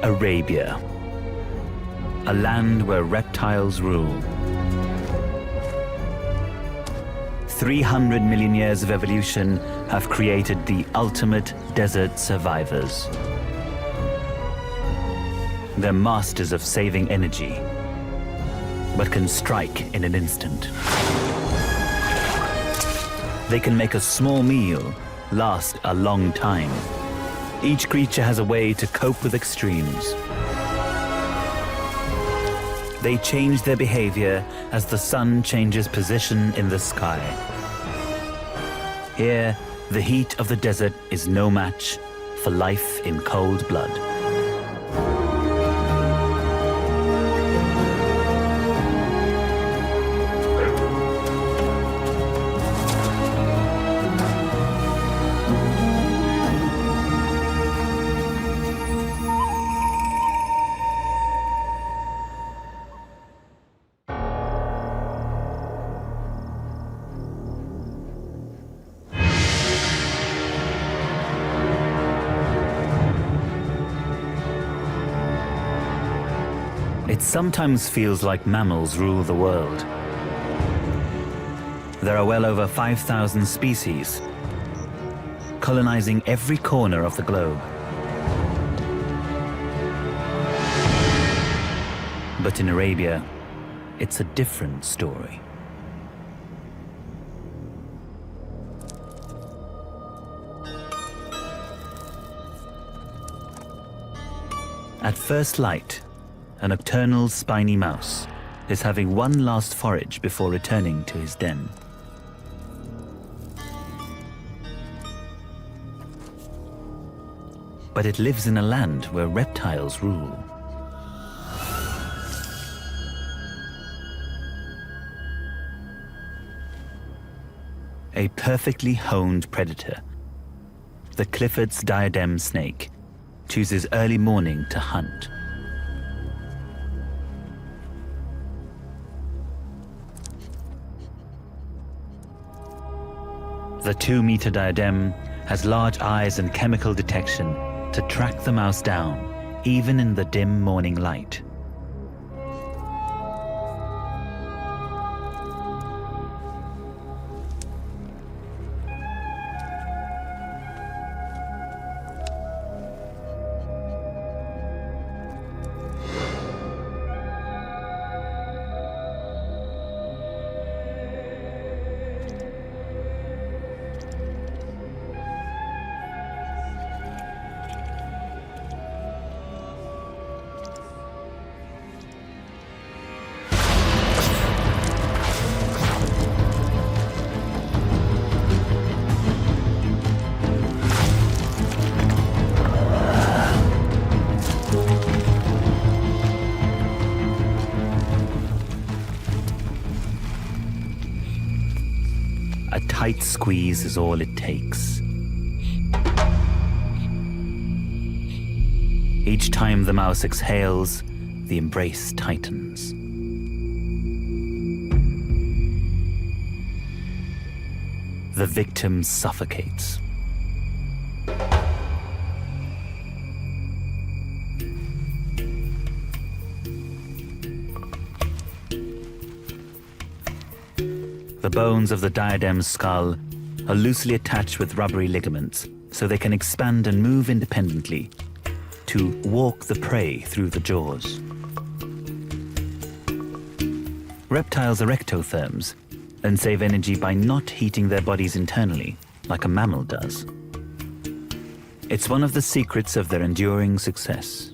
Arabia, a land where reptiles rule. 300 million years of evolution have created the ultimate desert survivors. They're masters of saving energy, but can strike in an instant. They can make a small meal last a long time. Each creature has a way to cope with extremes. They change their behavior as the sun changes position in the sky. Here, the heat of the desert is no match for life in cold blood. It sometimes feels like mammals rule the world. There are well over 5,000 species, colonizing every corner of the globe. But in Arabia, it's a different story. At first light, a nocturnal spiny mouse is having one last forage before returning to his den. But it lives in a land where reptiles rule. A perfectly honed predator, the Clifford's diadem snake, chooses early morning to hunt. The 2-meter diadem has large eyes and chemical detection to track the mouse down, even in the dim morning light. A tight squeeze is all it takes. Each time the mouse exhales, the embrace tightens. The victim suffocates. The bones of the diadem's skull are loosely attached with rubbery ligaments, so they can expand and move independently to walk the prey through the jaws. Reptiles are ectotherms and save energy by not heating their bodies internally, like a mammal does. It's one of the secrets of their enduring success.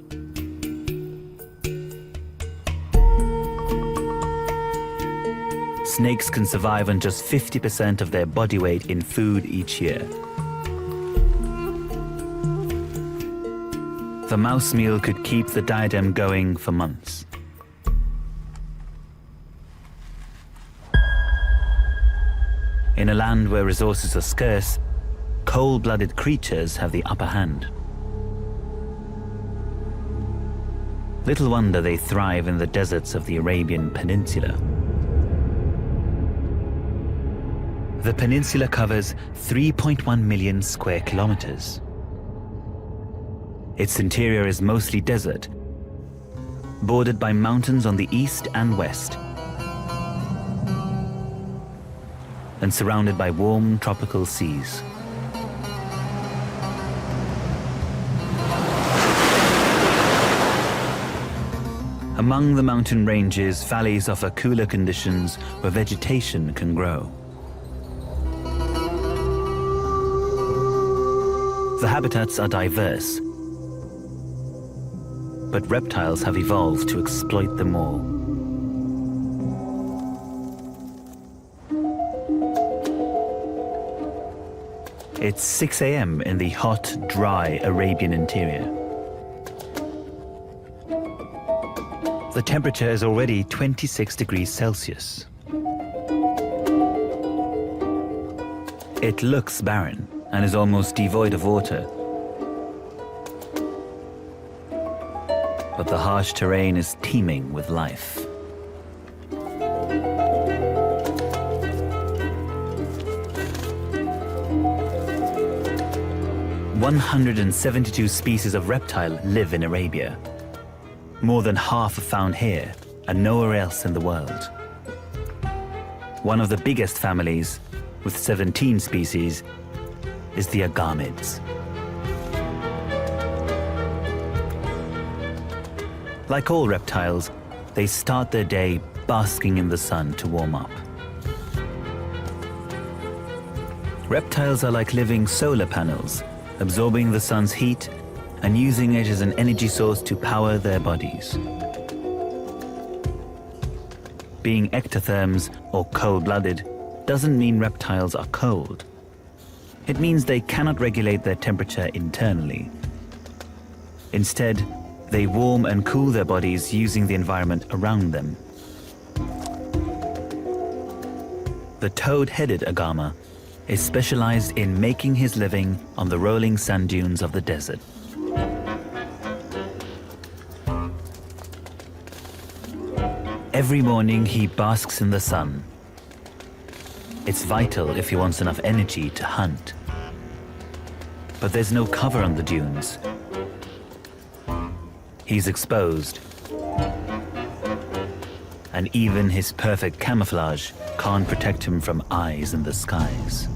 Snakes can survive on just 50% of their body weight in food each year. The mouse meal could keep the diadem going for months. In a land where resources are scarce, cold-blooded creatures have the upper hand. Little wonder they thrive in the deserts of the Arabian Peninsula. The peninsula covers 3.1 million square kilometers. Its interior is mostly desert, bordered by mountains on the east and west, and surrounded by warm tropical seas. Among the mountain ranges, valleys offer cooler conditions where vegetation can grow. The habitats are diverse, but reptiles have evolved to exploit them all. It's 6 a.m. in the hot, dry Arabian interior. The temperature is already 26 degrees Celsius. It looks barren and is almost devoid of water. But the harsh terrain is teeming with life. "172 species of reptile live in Arabia. More than half are found here and nowhere else in the world. One of the biggest families, with 17 species, is the agamids. Like all reptiles, they start their day basking in the sun to warm up. Reptiles are like living solar panels, absorbing the sun's heat and using it as an energy source to power their bodies. Being ectotherms, or cold-blooded, doesn't mean reptiles are cold. It means they cannot regulate their temperature internally. Instead, they warm and cool their bodies using the environment around them. The toad-headed agama is specialized in making his living on the rolling sand dunes of the desert. Every morning he basks in the sun. It's vital if he wants enough energy to hunt. But there's no cover on the dunes. He's exposed. And even his perfect camouflage can't protect him from eyes in the skies.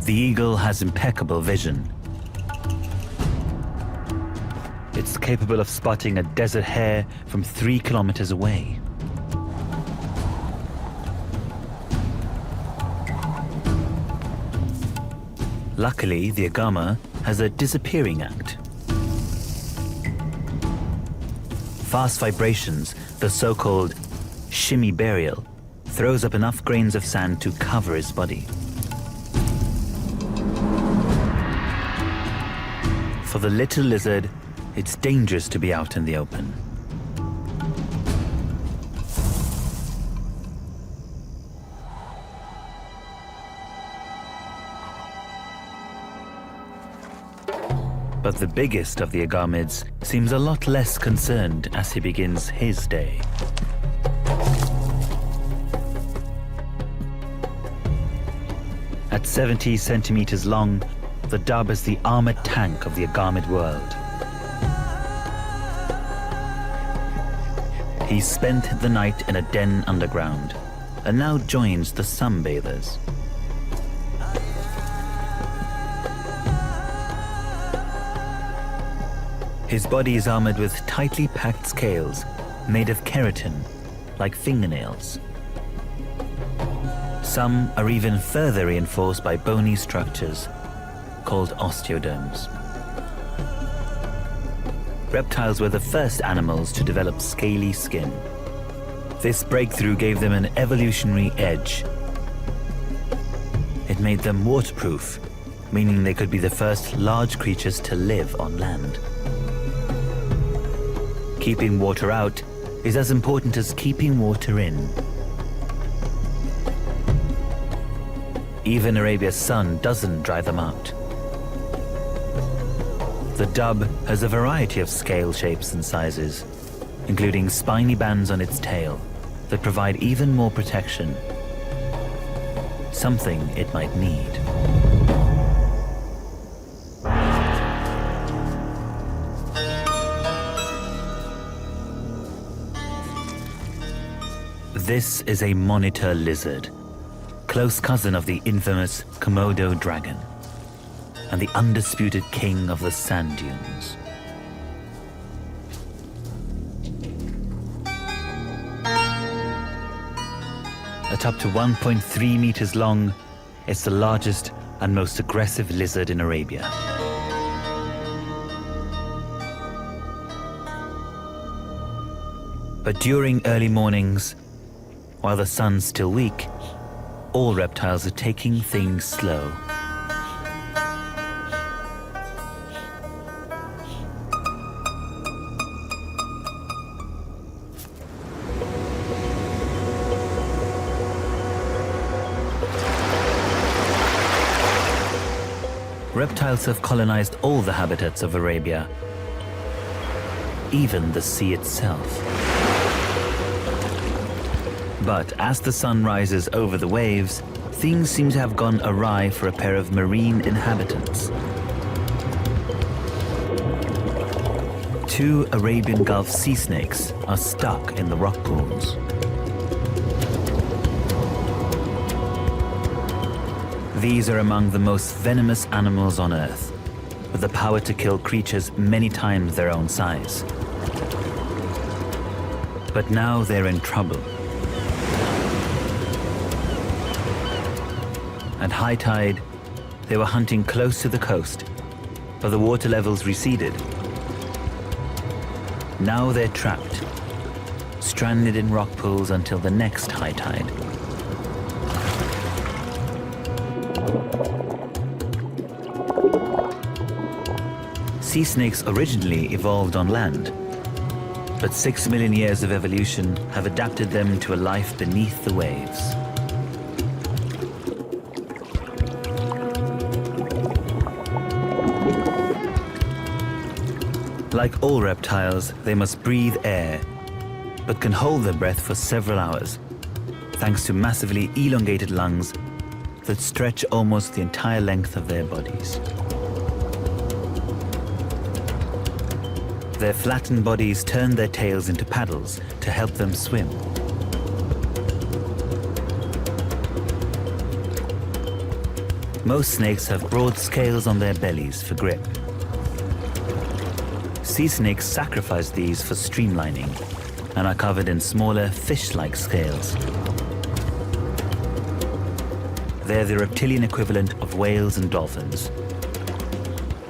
The eagle has impeccable vision. It's capable of spotting a desert hare from 3 kilometers away. Luckily, the agama has a disappearing act. Fast vibrations, the so-called shimmy burial, throws up enough grains of sand to cover his body. For the little lizard, it's dangerous to be out in the open. But the biggest of the agamids seems a lot less concerned as he begins his day. At 70 centimeters long, the dub is the armored tank of the agamid world. He spent the night in a den underground and now joins the sunbathers. His body is armored with tightly packed scales made of keratin, like fingernails. Some are even further reinforced by bony structures called osteoderms. Reptiles were the first animals to develop scaly skin. This breakthrough gave them an evolutionary edge. It made them waterproof, meaning they could be the first large creatures to live on land. Keeping water out is as important as keeping water in. Even Arabia's sun doesn't dry them out. The dub has a variety of scale shapes and sizes, including spiny bands on its tail that provide even more protection something it might need. This is a monitor lizard, close cousin of the infamous Komodo dragon, and the undisputed king of the sand dunes. At up to 1.3 meters long, it's the largest and most aggressive lizard in Arabia. But during early mornings, while the sun's still weak, all reptiles are taking things slow. Reptiles have colonized all the habitats of Arabia, even the sea itself. But as the sun rises over the waves, things seem to have gone awry for a pair of marine inhabitants. 2 Arabian Gulf sea snakes are stuck in the rock pools. These are among the most venomous animals on Earth, with the power to kill creatures many times their own size. But now they're in trouble. At high tide, they were hunting close to the coast, but the water levels receded. Now they're trapped, stranded in rock pools until the next high tide. Sea snakes originally evolved on land, but 6 million years of evolution have adapted them to a life beneath the waves. Like all reptiles, they must breathe air, but can hold their breath for several hours, thanks to massively elongated lungs that stretch almost the entire length of their bodies. Their flattened bodies turn their tails into paddles to help them swim. Most snakes have broad scales on their bellies for grip. Sea snakes sacrifice these for streamlining and are covered in smaller fish-like scales. They're the reptilian equivalent of whales and dolphins.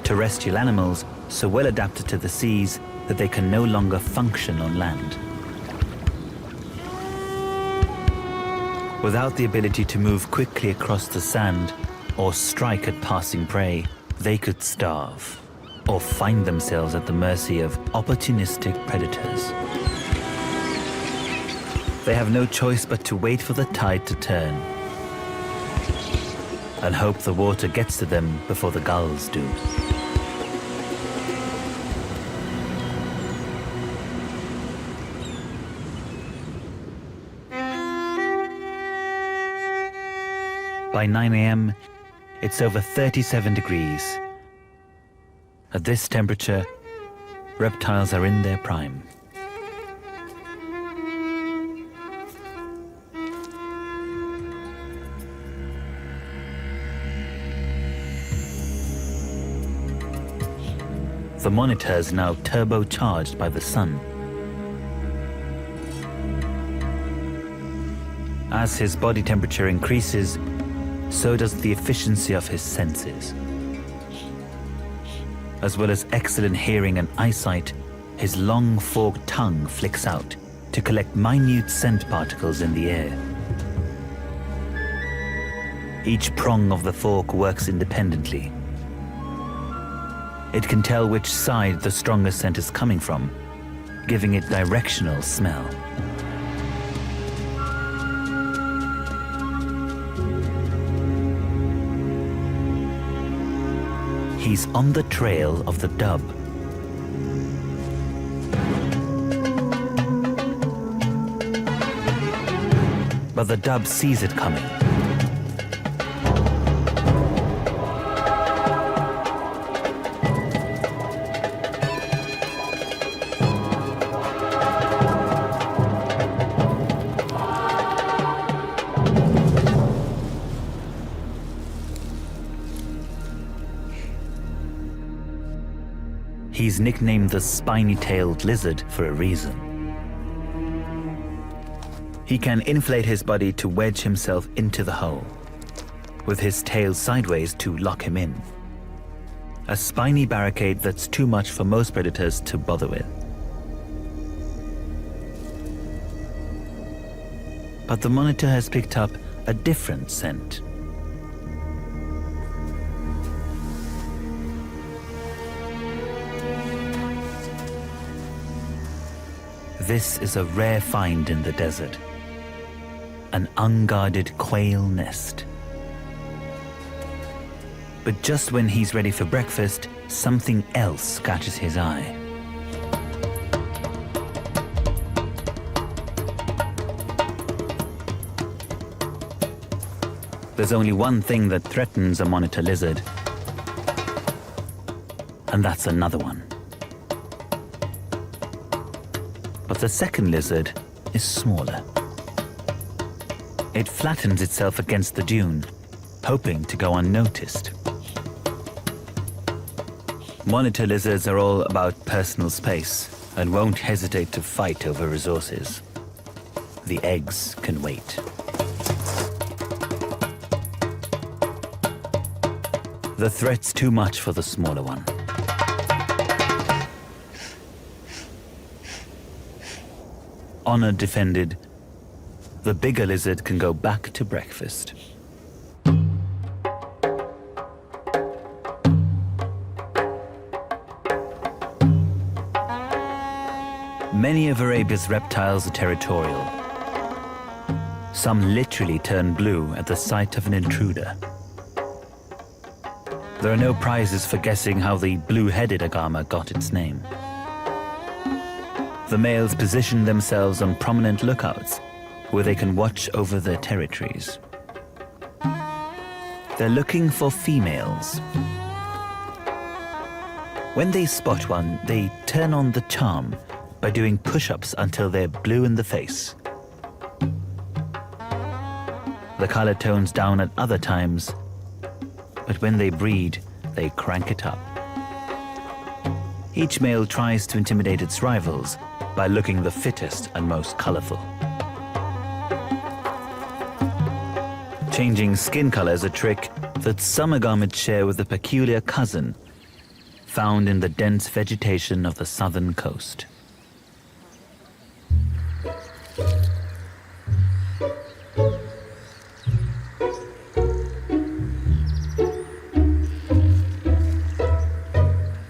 Terrestrial animals so well adapted to the seas that they can no longer function on land. Without the ability to move quickly across the sand or strike at passing prey, they could starve or find themselves at the mercy of opportunistic predators. They have no choice but to wait for the tide to turn and hope the water gets to them before the gulls do. By 9 a.m., it's over 37 degrees. At this temperature, reptiles are in their prime. The monitor is now turbocharged by the sun. As his body temperature increases, so does the efficiency of his senses. As well as excellent hearing and eyesight, his long forked tongue flicks out to collect minute scent particles in the air. Each prong of the fork works independently. It can tell which side the strongest scent is coming from, giving it directional smell. He's on the trail of the dub. But the dub sees it coming. He's nicknamed the spiny-tailed lizard for a reason. He can inflate his body to wedge himself into the hole, with his tail sideways to lock him in. A spiny barricade that's too much for most predators to bother with. But the monitor has picked up a different scent. This is a rare find in the desert. An unguarded quail nest. But just when he's ready for breakfast, something else catches his eye. There's only one thing that threatens a monitor lizard, and that's another one. But the second lizard is smaller. It flattens itself against the dune, hoping to go unnoticed. Monitor lizards are all about personal space and won't hesitate to fight over resources. The eggs can wait. The threat's too much for the smaller one. Honor defended, the bigger lizard can go back to breakfast. Many of Arabia's reptiles are territorial. Some literally turn blue at the sight of an intruder. There are no prizes for guessing how the blue-headed agama got its name. The males position themselves on prominent lookouts where they can watch over their territories. They're looking for females. When they spot one, they turn on the charm by doing push-ups until they're blue in the face. The color tones down at other times, but when they breed, they crank it up. Each male tries to intimidate its rivals by looking the fittest and most colorful. Changing skin color is a trick that some agamids share with a peculiar cousin found in the dense vegetation of the southern coast.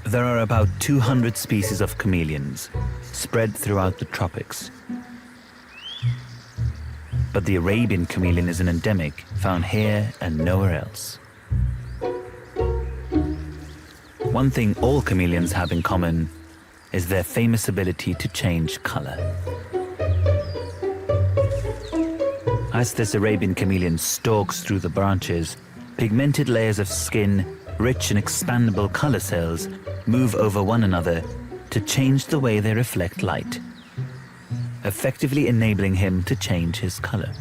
There are about 200 species of chameleons spread throughout the tropics. But the Arabian chameleon is an endemic found here and nowhere else. One thing all chameleons have in common is their famous ability to change color. As this Arabian chameleon stalks through the branches, pigmented layers of skin, rich and expandable color cells, move over one another to change the way they reflect light, effectively enabling him to change his color.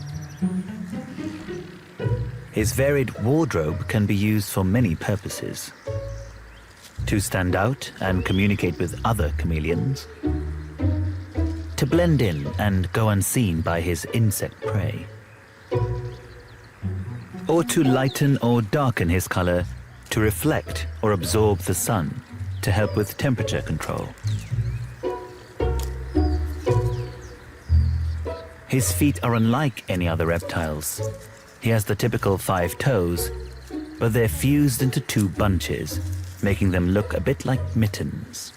His varied wardrobe can be used for many purposes. To stand out and communicate with other chameleons, to blend in and go unseen by his insect prey, or to lighten or darken his color to reflect or absorb the sun to help with temperature control. His feet are unlike any other reptiles. He has the typical 5 toes, but they're fused into 2 bunches, making them look a bit like mittens.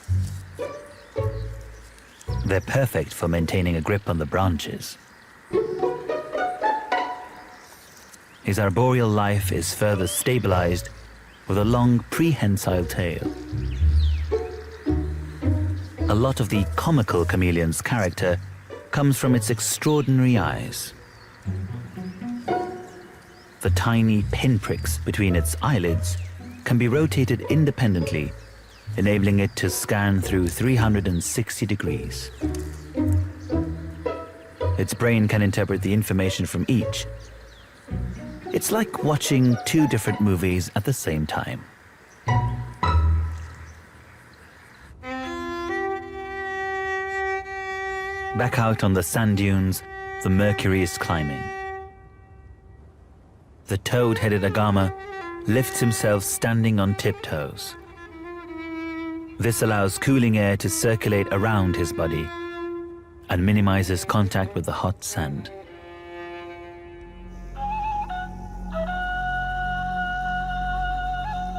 They're perfect for maintaining a grip on the branches. His arboreal life is further stabilized with a long prehensile tail. A lot of the comical chameleon's character comes from its extraordinary eyes. The tiny pinpricks between its eyelids can be rotated independently, enabling it to scan through 360 degrees. Its brain can interpret the information from each. It's like watching 2 different movies at the same time. Back out on the sand dunes, the mercury is climbing. The toad-headed agama lifts himself standing on tiptoes. This allows cooling air to circulate around his body and minimizes contact with the hot sand.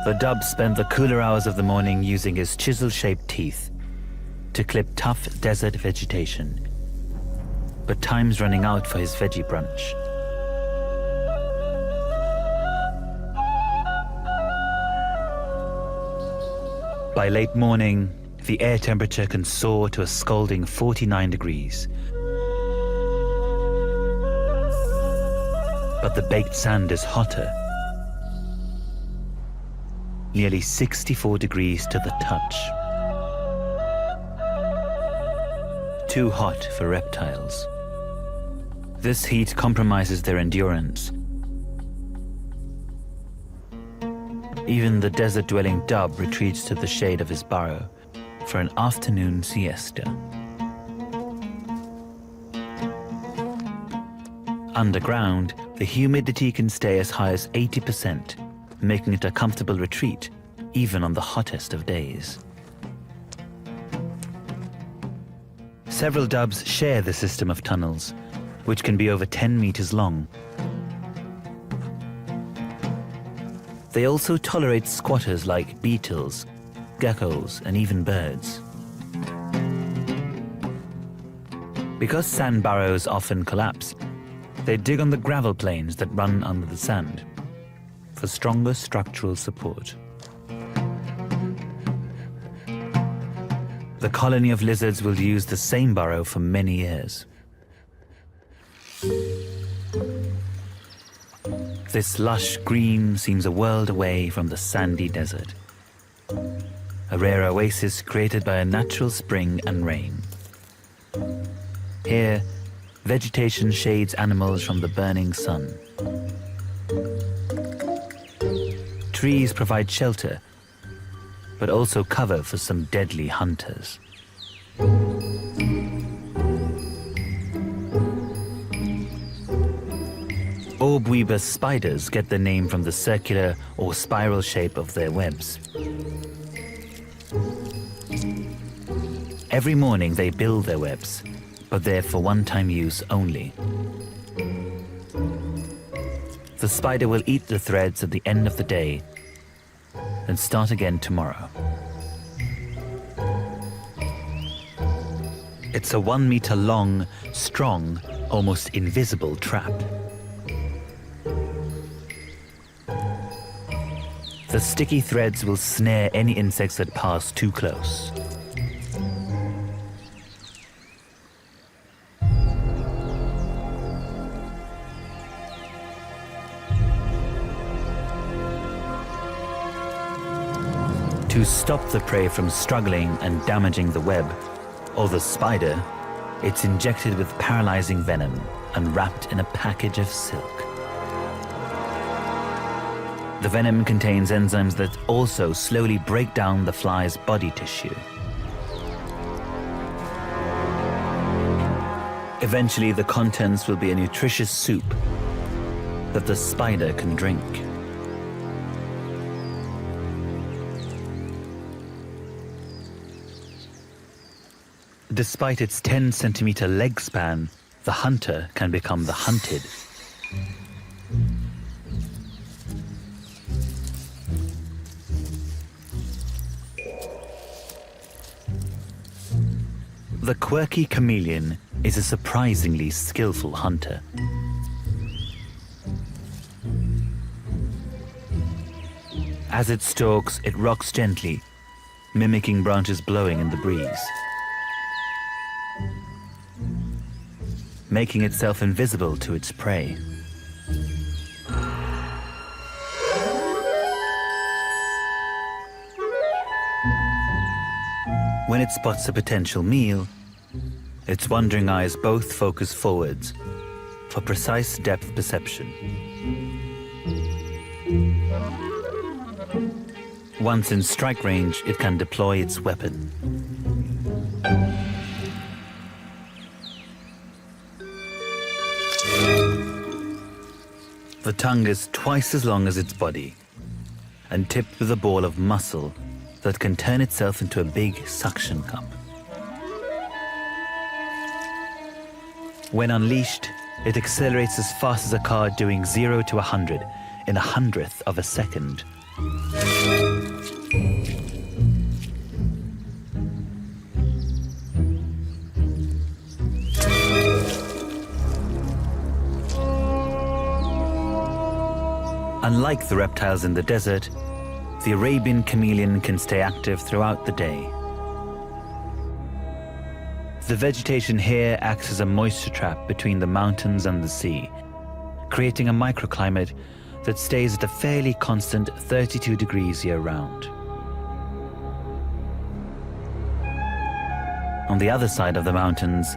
The dub spent the cooler hours of the morning using his chisel-shaped teeth to clip tough desert vegetation. But time's running out for his veggie brunch. By late morning, the air temperature can soar to a scalding 49 degrees. But the baked sand is hotter, nearly 64 degrees to the touch. Too hot for reptiles. This heat compromises their endurance. Even the desert-dwelling dub retreats to the shade of his burrow for an afternoon siesta. Underground, the humidity can stay as high as 80%, making it a comfortable retreat, even on the hottest of days. Several dubs share the system of tunnels, which can be over 10 meters long. They also tolerate squatters like beetles, geckos, and even birds. Because sand burrows often collapse, they dig on the gravel plains that run under the sand for stronger structural support. The colony of lizards will use the same burrow for many years. This lush green seems a world away from the sandy desert, a rare oasis created by a natural spring and rain. Here, vegetation shades animals from the burning sun. Trees provide shelter, but also cover for some deadly hunters. Orb-weaver spiders get their name from the circular or spiral shape of their webs. Every morning they build their webs, but they're for one-time use only. The spider will eat the threads at the end of the day and start again tomorrow. It's a 1 meter long, strong, almost invisible trap. The sticky threads will snare any insects that pass too close. To stop the prey from struggling and damaging the web, or the spider, it's injected with paralyzing venom and wrapped in a package of silk. The venom contains enzymes that also slowly break down the fly's body tissue. Eventually, the contents will be a nutritious soup that the spider can drink. Despite its 10-centimeter leg span, the hunter can become the hunted. The quirky chameleon is a surprisingly skillful hunter. As it stalks, it rocks gently, mimicking branches blowing in the breeze, making itself invisible to its prey. When it spots a potential meal, its wandering eyes both focus forwards for precise depth perception. Once in strike range, it can deploy its weapon. The tongue is twice as long as its body and tipped with a ball of muscle that can turn itself into a big suction cup. When unleashed, it accelerates as fast as a car doing 0 to 100 in 100th of a second. Unlike the reptiles in the desert, the Arabian chameleon can stay active throughout the day. The vegetation here acts as a moisture trap between the mountains and the sea, creating a microclimate that stays at a fairly constant 32 degrees year-round. On the other side of the mountains,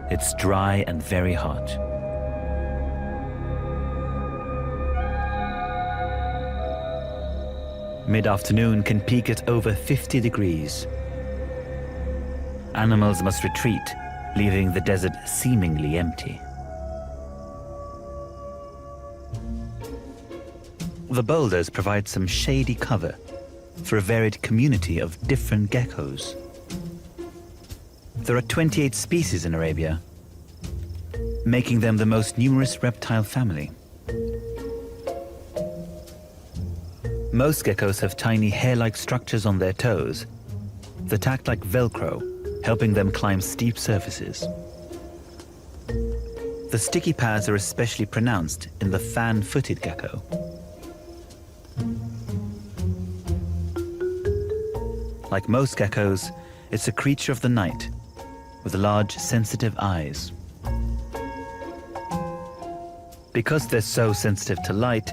it's dry and very hot. Mid-afternoon can peak at over 50 degrees. Animals must retreat, leaving the desert seemingly empty. The boulders provide some shady cover for a varied community of different geckos. There are 28 species in Arabia, making them the most numerous reptile family. Most geckos have tiny hair-like structures on their toes that act like Velcro, helping them climb steep surfaces. The sticky pads are especially pronounced in the fan-footed gecko. Like most geckos, it's a creature of the night with large, sensitive eyes. Because they're so sensitive to light,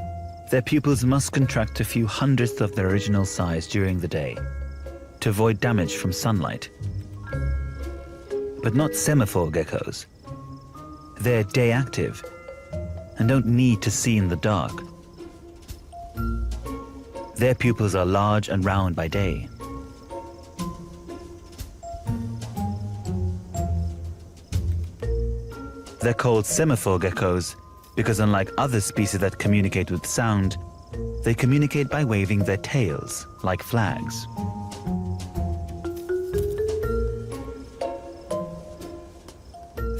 their pupils must contract a few hundredths of their original size during the day to avoid damage from sunlight. But not semaphore geckos. They're day active and don't need to see in the dark. Their pupils are large and round by day. They're called semaphore geckos because unlike other species that communicate with sound, they communicate by waving their tails like flags.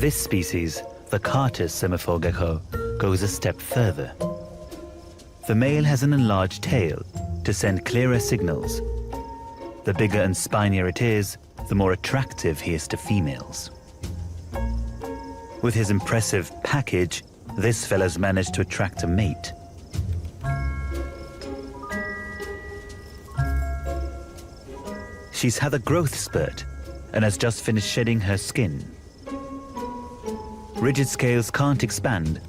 This species, the Carter's semaphore gecko, goes a step further. The male has an enlarged tail to send clearer signals. The bigger and spinier it is, the more attractive he is to females. With his impressive package, this fella's managed to attract a mate. She's had a growth spurt and has just finished shedding her skin. Rigid scales can't expand,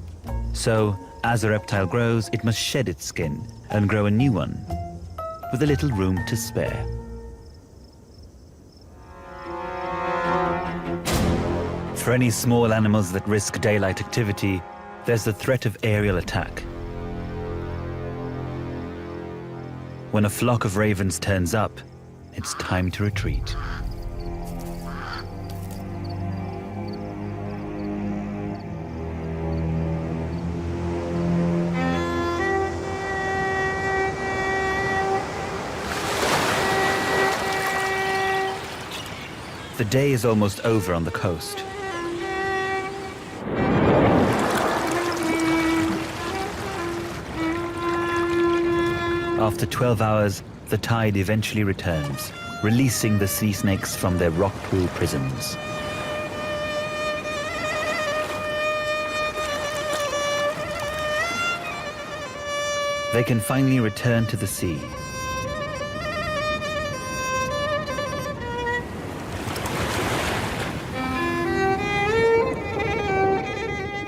so as a reptile grows, it must shed its skin and grow a new one, with a little room to spare. For any small animals that risk daylight activity, there's the threat of aerial attack. When a flock of ravens turns up, it's time to retreat. The day is almost over on the coast. After 12 hours, the tide eventually returns, releasing the sea snakes from their rock pool prisons. They can finally return to the sea.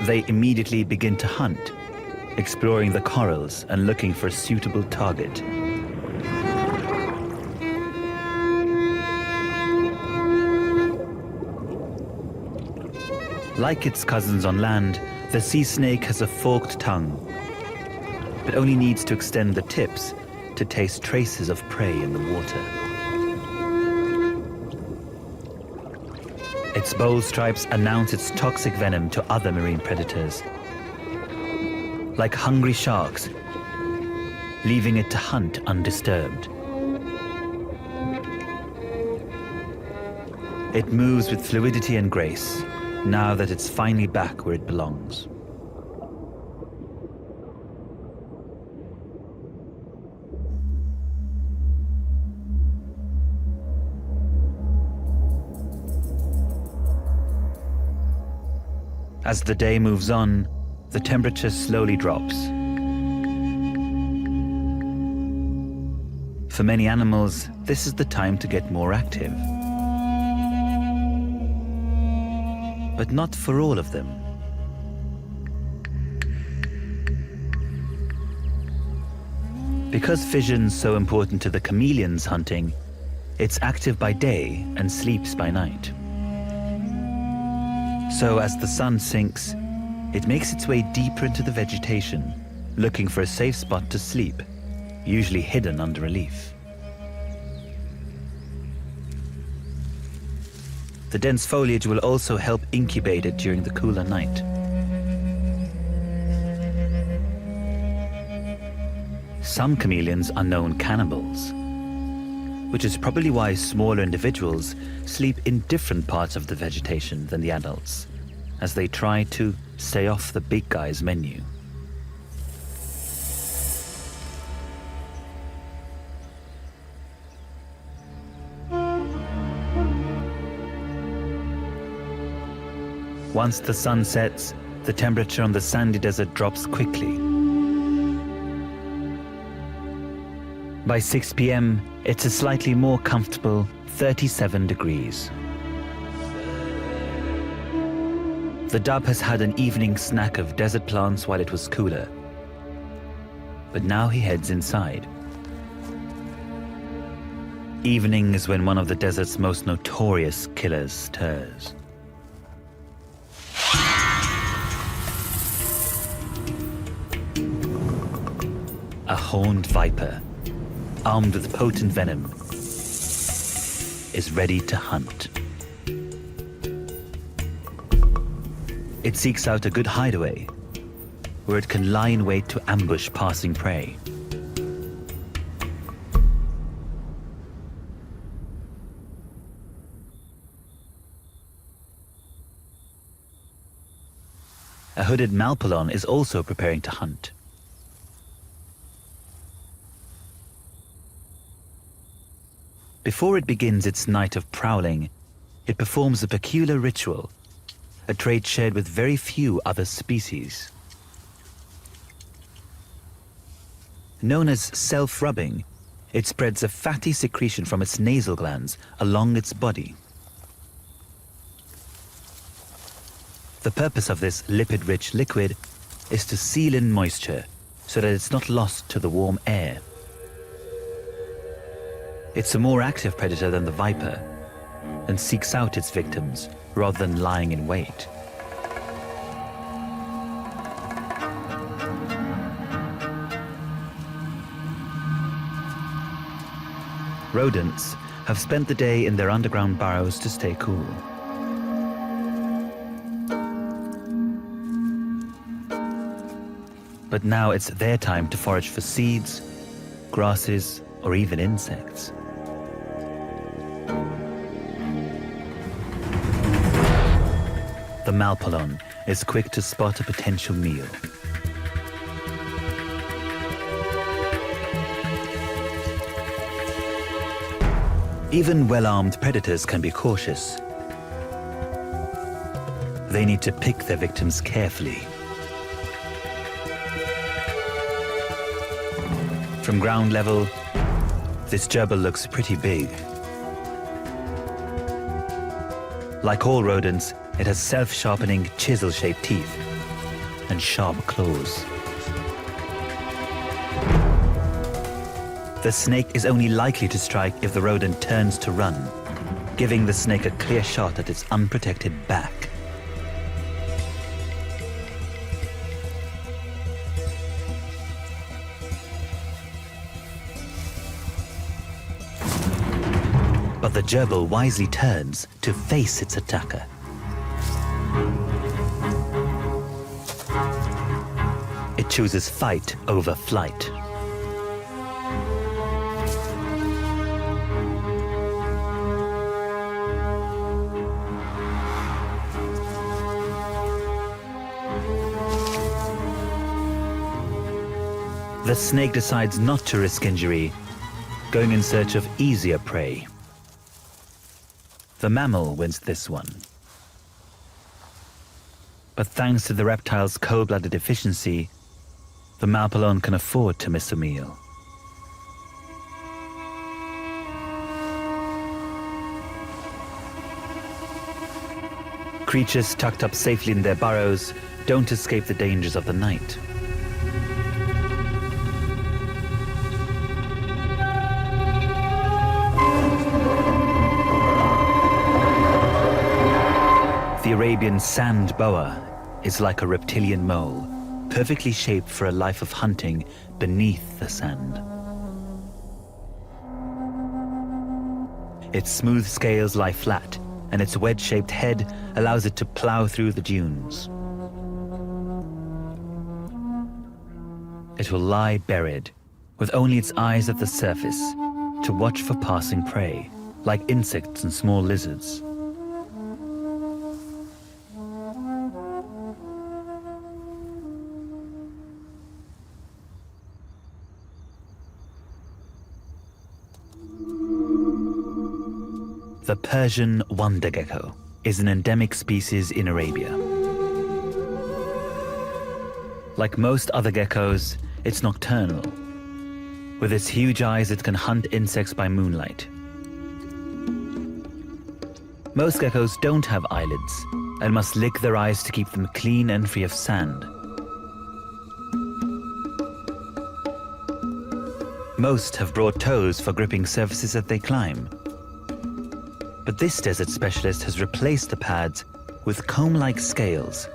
They immediately begin to hunt, exploring the corals and looking for a suitable target. Like its cousins on land, the sea snake has a forked tongue, but only needs to extend the tips to taste traces of prey in the water. Its bold stripes announce its toxic venom to other marine predators. like hungry sharks, leaving it to hunt undisturbed. It moves with fluidity and grace, now that it's finally back where it belongs. As the day moves on, the temperature slowly drops. For many animals, this is the time to get more active. But not for all of them. Because fission's so important to the chameleons hunting, it's active by day and sleeps by night. So as the sun sinks, it makes its way deeper into the vegetation, looking for a safe spot to sleep, usually hidden under a leaf. The dense foliage will also help incubate it during the cooler night. Some chameleons are known cannibals, which is probably why smaller individuals sleep in different parts of the vegetation than the adults, as they try to stay off the big guy's menu. Once the sun sets, the temperature on the sandy desert drops quickly. By 6 p.m., it's a slightly more comfortable 37 degrees. The dove has had an evening snack of desert plants while it was cooler. But now he heads inside. Evening is when one of the desert's most notorious killers stirs. A horned viper, armed with potent venom, is ready to hunt. It seeks out a good hideaway, where it can lie in wait to ambush passing prey. A hooded malpolon is also preparing to hunt. Before it begins its night of prowling, it performs a peculiar ritual, a trait shared with very few other species. Known as self-rubbing, it spreads a fatty secretion from its nasal glands along its body. The purpose of this lipid-rich liquid is to seal in moisture so that it's not lost to the warm air. It's a more active predator than the viper and seeks out its victims rather than lying in wait. Rodents have spent the day in their underground burrows to stay cool. But now it's their time to forage for seeds, grasses, or even insects. The malpolon is quick to spot a potential meal. Even well-armed predators can be cautious. They need to pick their victims carefully. From ground level, this gerbil looks pretty big. Like all rodents, it has self-sharpening, chisel-shaped teeth and sharp claws. The snake is only likely to strike if the rodent turns to run, giving the snake a clear shot at its unprotected back. But the gerbil wisely turns to face its attacker. It chooses fight over flight. The snake decides not to risk injury, going in search of easier prey. The mammal wins this one. But thanks to the reptile's cold-blooded efficiency, the mouth alone can afford to miss a meal. Creatures tucked up safely in their burrows don't escape the dangers of the night. The Arabian sand boa is like a reptilian mole, perfectly shaped for a life of hunting beneath the sand. Its smooth scales lie flat, and its wedge-shaped head allows it to plow through the dunes. It will lie buried, with only its eyes at the surface, to watch for passing prey, like insects and small lizards. The Persian wonder gecko is an endemic species in Arabia. Like most other geckos, it's nocturnal. With its huge eyes, it can hunt insects by moonlight. Most geckos don't have eyelids and must lick their eyes to keep them clean and free of sand. Most have broad toes for gripping surfaces that they climb. But this desert specialist has replaced the pads with comb-like scales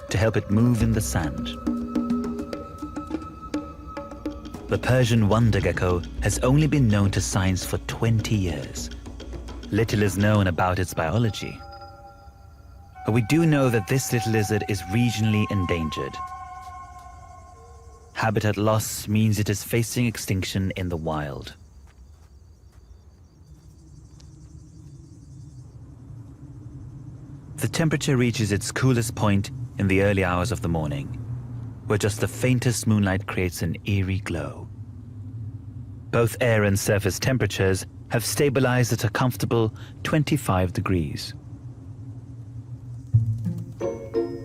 to help it move in the sand. The Persian wonder gecko has only been known to science for 20 years. Little is known about its biology. But we do know that this little lizard is regionally endangered. Habitat loss means it is facing extinction in the wild. The temperature reaches its coolest point in the early hours of the morning, where just the faintest moonlight creates an eerie glow. Both air and surface temperatures have stabilized at a comfortable 25 degrees.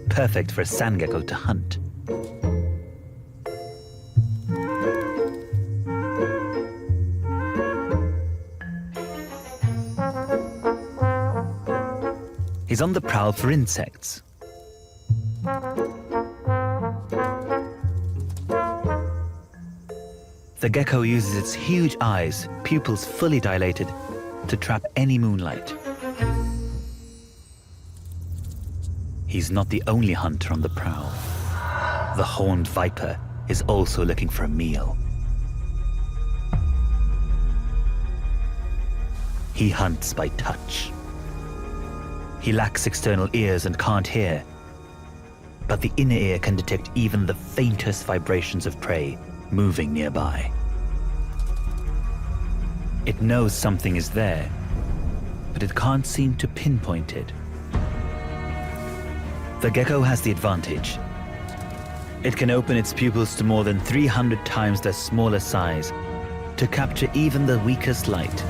Perfect for a sand gecko to hunt. He's on the prowl for insects. The gecko uses its huge eyes, pupils fully dilated, to trap any moonlight. He's not the only hunter on the prowl. The horned viper is also looking for a meal. He hunts by touch. He lacks external ears and can't hear, but the inner ear can detect even the faintest vibrations of prey moving nearby. It knows something is there, but it can't seem to pinpoint it. The gecko has the advantage. It can open its pupils to more than 300 times their smaller size to capture even the weakest light.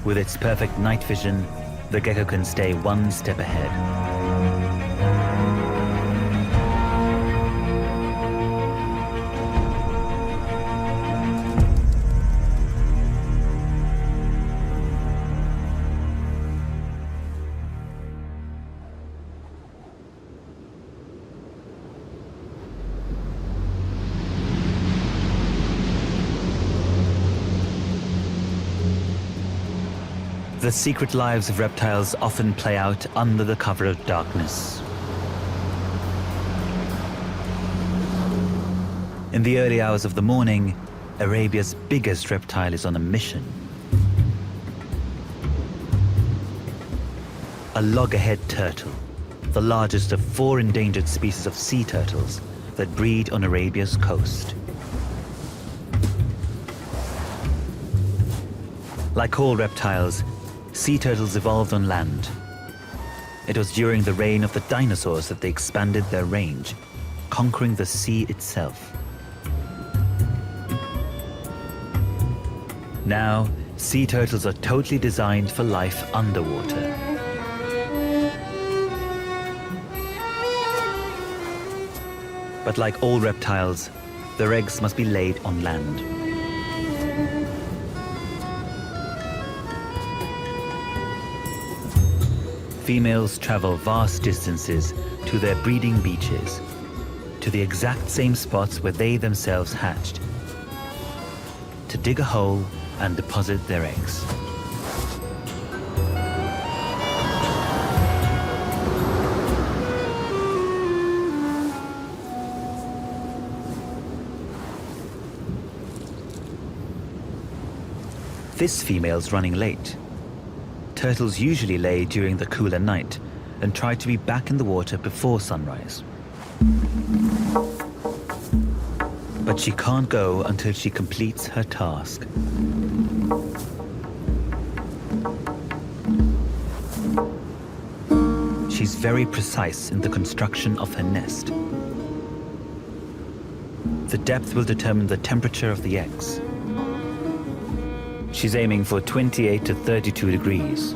With its perfect night vision, the gecko can stay one step ahead. The secret lives of reptiles often play out under the cover of darkness. In the early hours of the morning, Arabia's biggest reptile is on a mission. A loggerhead turtle, the largest of 4 endangered species of sea turtles that breed on Arabia's coast. Like all reptiles, sea turtles evolved on land. It was during the reign of the dinosaurs that they expanded their range, conquering the sea itself. Now, sea turtles are totally designed for life underwater. But like all reptiles, their eggs must be laid on land. Females travel vast distances to their breeding beaches, to the exact same spots where they themselves hatched, to dig a hole and deposit their eggs. This female's running late. Turtles usually lay during the cooler night and try to be back in the water before sunrise. But she can't go until she completes her task. She's very precise in the construction of her nest. The depth will determine the temperature of the eggs. She's aiming for 28 to 32 degrees.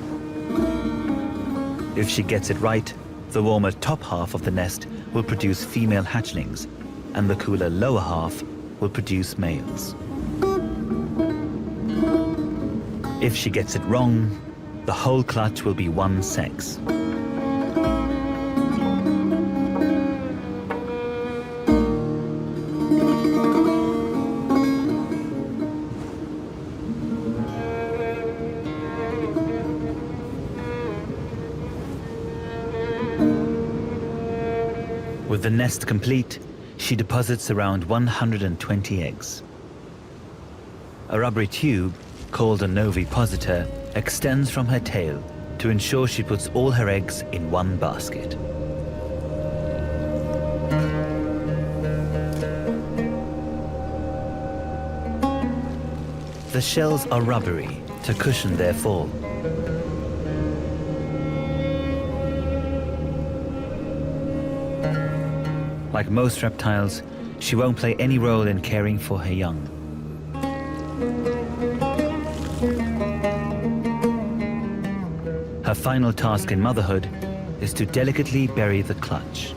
If she gets it right, the warmer top half of the nest will produce female hatchlings, and the cooler lower half will produce males. If she gets it wrong, the whole clutch will be one sex. With the nest complete, she deposits around 120 eggs. A rubbery tube, called a novipositor, extends from her tail to ensure she puts all her eggs in one basket. The shells are rubbery to cushion their fall. Like most reptiles, she won't play any role in caring for her young. Her final task in motherhood is to delicately bury the clutch.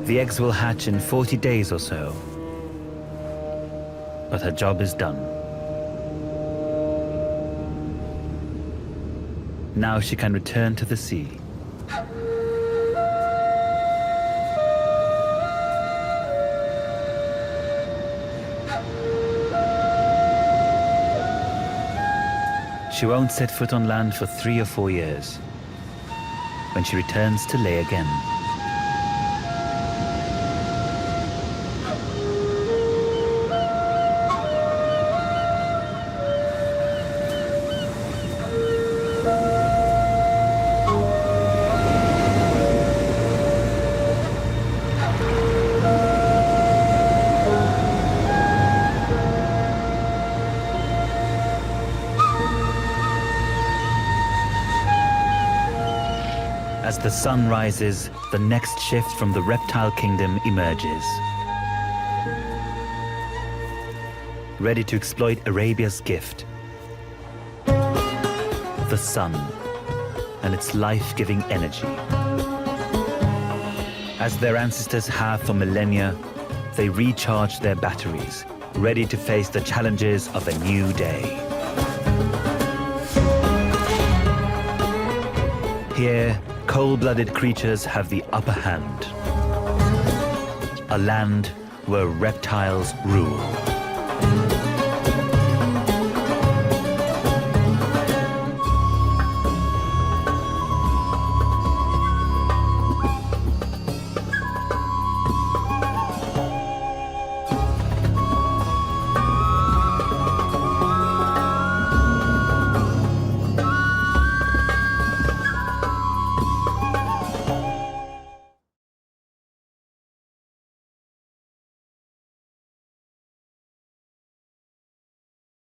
The eggs will hatch in 40 days or so, but her job is done. Now she can return to the sea. She won't set foot on land for 3 or 4 years, when she returns to lay again. As the sun rises, the next shift from the reptile kingdom emerges. Ready to exploit Arabia's gift, the sun and its life-giving energy. As their ancestors have for millennia, they recharge their batteries, ready to face the challenges of a new day. Here, Cold-blooded creatures have the upper hand. A land where reptiles rule.